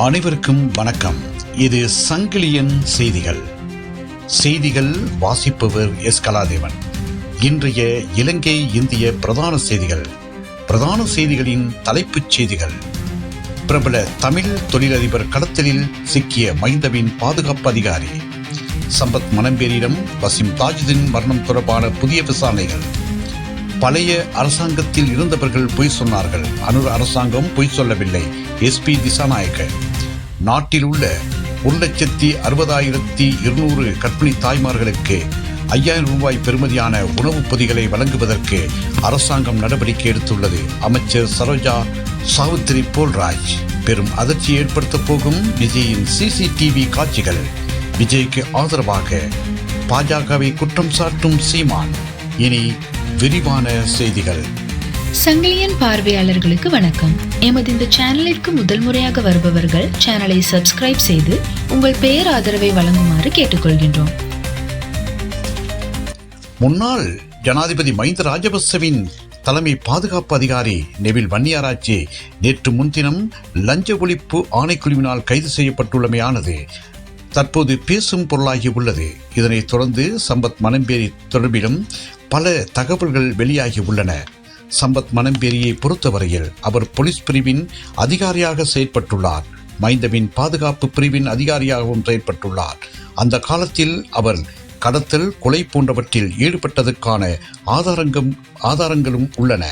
அனைவருக்கும் வணக்கம். இது சங்கிலியன் செய்திகள். செய்திகள் வாசிப்பவர் எஸ். கலாதேவன். இன்றைய இலங்கை இந்திய பிரதான செய்திகளின் தலைப்புச் செய்திகள். பிரபல தமிழ் தொழிலதிபர் கடத்தலில் சிக்கிய மஹிந்தவின் பாதுகாப்பு அதிகாரி. சம்பத் மனம்பேரியிடம் வசிம் தாஜுதீன் மரணம் தொடர்பான புதிய விசாரணைகள். பழைய அரசாங்கத்தில் இருந்தவர்கள் பொய் சொன்னார்கள், அனுர அரசாங்கம் பொய் சொல்லவில்லை. SP திசாநாயக்க. நாட்டில் உள்ள 1,60,200 கர்ப்பிணி தாய்மார்களுக்கு 5,000 ரூபாய் பெறுமதியான உணவுப் பொதிகளை வழங்குவதற்கு அரசாங்கம் நடவடிக்கை எடுத்துள்ளது. அமைச்சர் சரோஜா சாவித்ரி போல்ராஜ். பெரும் அதிர்ச்சி ஏற்படுத்தப் போகும் விஜயின் CCTV காட்சிகள். விஜய்க்கு ஆதரவாக பாஜகவை குற்றம் சாட்டும் சீமான். இனி விரிவான செய்திகள். சங்கிலியன் பார்வையாளர்களுக்கு வணக்கம். எமது இந்த சேனலிற்கு முதல் முறையாக வருபவர்கள் சேனலை சப்ஸ்கிரைப் செய்து உங்கள் பெயர் ஆதரவை வழங்குமாறு கேட்டுக்கொள்கின்றோம். முன்னாள் ஜனாதிபதி மஹிந்த ராஜபக்சவின் தலைமை பாதுகாப்பு அதிகாரி நெவில் வன்னியாராச்சி நேற்று முன்தினம் லஞ்ச ஒழிப்பு ஆணைக்குழுவினால் கைது செய்யப்பட்டுள்ளமையானது தற்போது பேசும் பொருளாகி உள்ளது. இதனைத் தொடர்ந்து சம்பத் மனம்பேரி தொடர்பிலும் பல தகவல்கள் வெளியாகி உள்ளன. சம்பத் மனம்பேரியை பொறுத்தவரையில் அவர் போலீஸ் பிரிவின் அதிகாரியாக செயற்பட்டுள்ளார். மஹிந்தவின் பாதுகாப்பு பிரிவின் அதிகாரியாகவும் செயற்பட்டுள்ளார். அந்த காலத்தில் அவர் கடத்தல், கொலை போன்றவற்றில் ஈடுபட்டதற்கான ஆதாரங்களும் உள்ளன.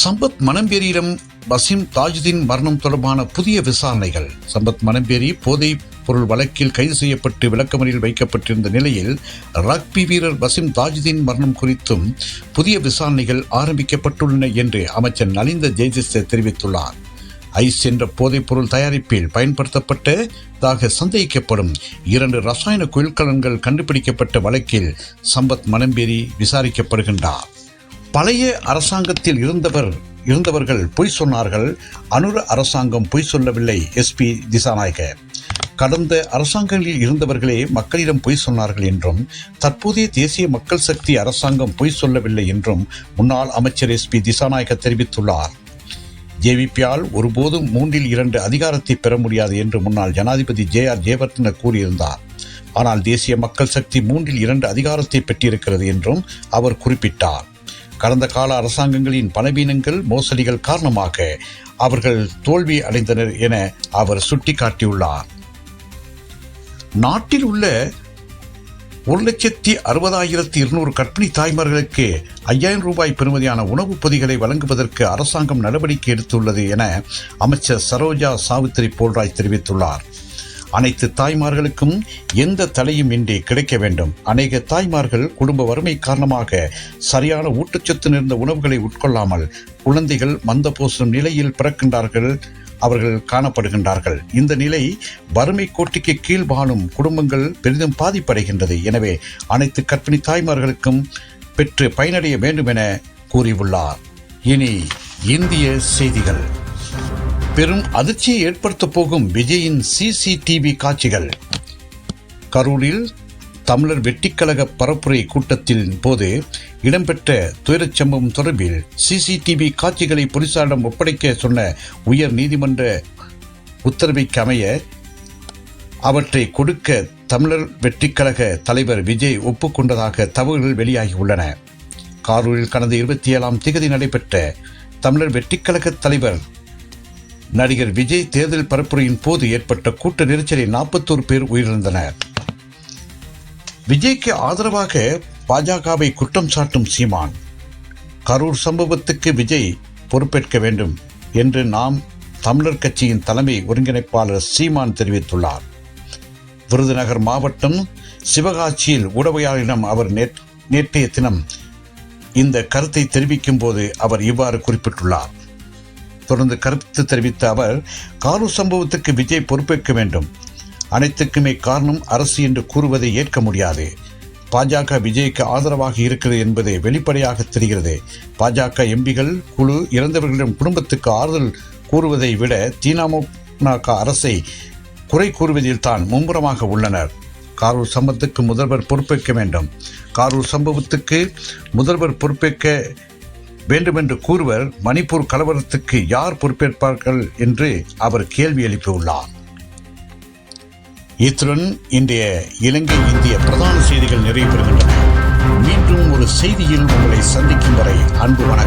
சம்பத் மனம்பேரியிடம் வசிம் தாஜுதீன் மரணம் தொடர்பான புதிய விசாரணைகள். சம்பத் மனம்பேரி போதைப் பொருள் வழக்கில் கைது செய்யப்பட்டு விளக்கமறியில் வைக்கப்பட்டிருந்த நிலையில் ரக்பி வீரர் வசிம் தாஜுதீன் மரணம் குறித்தும் புதிய விசாரணைகள் ஆரம்பிக்கப்பட்டுள்ளன என்று அமைச்சர் நலிந்த ஜெயதிச தெரிவித்துள்ளார். ஐஸ் என்ற போதைப் பொருள் தயாரிப்பில் பயன்படுத்தப்பட்டதாக சந்தேகிக்கப்படும் 2 ரசாயன கொள்கலன்கள் கண்டுபிடிக்கப்பட்ட வழக்கில் சம்பத் மனம்பேரி விசாரிக்கப்படுகின்றார். பழைய அரசாங்கத்தில் இருந்தவர்கள் பொய் சொன்னார்கள், அனுர அரசாங்கம் பொய் சொல்லவில்லை. SP திசாநாயக்க. கடந்த அரசாங்கங்களில் இருந்தவர்களே மக்களிடம் பொய் சொன்னார்கள் என்றும் தற்போதைய தேசிய மக்கள் சக்தி அரசாங்கம் பொய் சொல்லவில்லை என்றும் முன்னாள் அமைச்சர் SP திசாநாயக்க தெரிவித்துள்ளார். JVP-யால் ஒருபோதும் 3/2 அதிகாரத்தை பெற முடியாது என்று முன்னாள் ஜனாதிபதி JR ஜெயவர்தன கூறியிருந்தார். ஆனால் தேசிய மக்கள் சக்தி 3/2 அதிகாரத்தை பெற்றிருக்கிறது என்றும் அவர் குறிப்பிட்டார். கடந்த கால அரசாங்கங்களின் பணவீனங்கள், மோசடிகள் காரணமாக அவர்கள் தோல்வி அடைந்தனர் என அவர் சுட்டிக்காட்டியுள்ளார். நாட்டில் உள்ள 1,60,200 கர்ப்பிணி தாய்மார்களுக்கு 5,000 ரூபாய் பெறுமதியான உணவுப் பொதிகளை வழங்குவதற்கு அரசாங்கம் நடவடிக்கை எடுத்துள்ளது என அமைச்சர் சரோஜா சாவித்ரி போல்ராஜ் தெரிவித்துள்ளார். அனைத்து தாய்மார்களுக்கும் எந்த தடையும் இன்றி கிடைக்க வேண்டும். அநேக தாய்மார்கள் குடும்ப வறுமை காரணமாக சரியான ஊட்டச்சத்து நிறைந்த உணவுகளை உட்கொள்ளாமல் குழந்தைகள் மந்தபோசும் நிலையில் அவர்கள் காணப்படுகின்றார்கள். இந்த நிலை வறுமை கோட்டிக்கு கீழ் வாழும் குடும்பங்கள் பெரிதும் பாதிப்படைகின்றது. எனவே அனைத்து கர்ப்பிணி தாய்மார்களுக்கும் பெற்று பயனடைய வேண்டும் என கூறியுள்ளார். இனி இந்திய செய்திகள். பெரும் அதிர்ச்சியை ஏற்படுத்தப் போகும் விஜயின் CCTV காட்சிகள். கரூரில் தமிழர் வெட்டிக்கழக பரப்புரை கூட்டத்தின் போது இடம்பெற்ற துயரச் சம்பவம் தொடர்பில் CCTV காட்சிகளை போலீசாரிடம் ஒப்படைக்க சொன்ன உயர் நீதிமன்ற உத்தரவைக்கு அமைய அவற்றை கொடுக்க தமிழர் வெட்டிக்கழக தலைவர் விஜய் ஒப்புக்கொண்டதாக தகவல்கள் வெளியாகியுள்ளன. கரூரில் கடந்த 27ஆம் தேதி நடைபெற்ற தமிழர் வெட்டிக்கழக தலைவர் நடிகர் விஜய் தேர்தல் பரப்புரையின் போது ஏற்பட்ட கூட்ட நெரிசலில் 41 பேர் உயிரிழந்தனர். விஜய்க்கு ஆதரவாக பாஜகவை குற்றம் சாட்டும் சீமான். கரூர் சம்பவத்துக்கு விஜய் பொறுப்பேற்க வேண்டும் என்று நாம் தமிழர் கட்சியின் தலைமை ஒருங்கிணைப்பாளர் சீமான் தெரிவித்துள்ளார். விருதுநகர் மாவட்டம் சிவகாசியில் ஊடகவியலாளரிடம் அவர் நேற்றைய தினம் இந்த கருத்தை தெரிவிக்கும் போது அவர் இவ்வாறு குறிப்பிட்டுள்ளார். தொடர்ந்து கருத்து தெரிவித்த அவர், கரூர் சம்பவத்துக்கு விஜய் பொறுப்பேற்க வேண்டும். அனைத்துக்குமே காரணம் அரசு என்று கூறுவதை ஏற்க முடியாது. பாஜக விஜய்க்கு ஆதரவாக இருக்கிறது என்பது வெளிப்படையாக தெரிகிறது. பாஜக எம்பிகள் குழு இறந்தவர்களிடம் குடும்பத்துக்கு ஆறுதல் கூறுவதை விட திமுக அரசை குறை கூறுவதில் தான் மும்முரமாக உள்ளனர். கரூர் சம்பவத்துக்கு முதல்வர் பொறுப்பேற்க வேண்டும். கரூர் சம்பவத்துக்கு முதல்வர் பொறுப்பேற்க வேண்டுமென்று கூறுவர் மணிப்பூர் கலவரத்துக்கு யார் பொறுப்பேற்பார்கள் என்று அவர் கேள்வி எழுப்பியுள்ளார். இத்துடன் இன்றைய இலங்கை இந்திய பிரதான செய்திகள் நிறைவு பெறுகின்றன. மீண்டும் ஒரு செய்தியில் உங்களை சந்திக்கும் வரை அன்பு வணக்கம்.